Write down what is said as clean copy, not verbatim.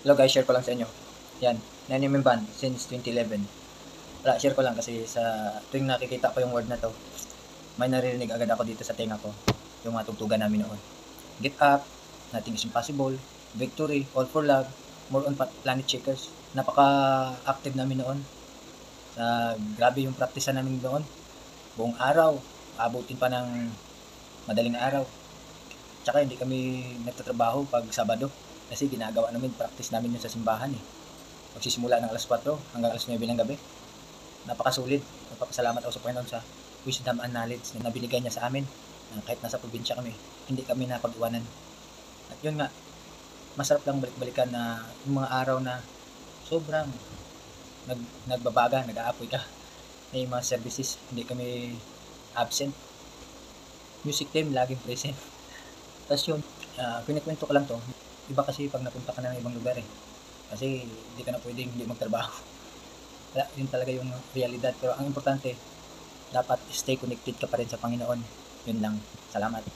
Hello guys, share ko lang sa inyo. Yan, Nanyumin Band since 2011. Wala, share ko lang kasi sa tuwing nakikita ko yung word na to, may naririnig agad ako dito sa tenga ko. Yung mga tugtugan namin noon. Get Up, Nothing is Impossible, Victory, All for Love, More on Planet Shakers. Napaka-active namin noon. Grabe yung practice namin noon. Buong araw, abutin pa ng madaling araw. Tsaka hindi kami nagtatrabaho pag Sabado kasi ginagawa namin, practice namin yun sa simbahan eh. Magsisimula ng alas 4 hanggang alas 9 ng gabi. Napakasulit. Nagpapasalamat ako sa Panginoon sa wisdom and knowledge na nabinigay niya sa amin. Na kahit nasa probinsya kami, hindi kami napag-iwanan. At yun nga, masarap lang balik-balikan na yung mga araw na sobrang nagbabaga, nag-aapoy ka. May mga services, hindi kami absent. Music team, laging present. Tapos yun, kinikwento ko lang to. Iba kasi pag napunta ka na ng ibang lugar eh. Kasi hindi ka na pwedeng hindi magtrabaho. Yun talaga yung realidad. Pero ang importante, dapat stay connected ka pa rin sa Panginoon. Yun lang. Salamat.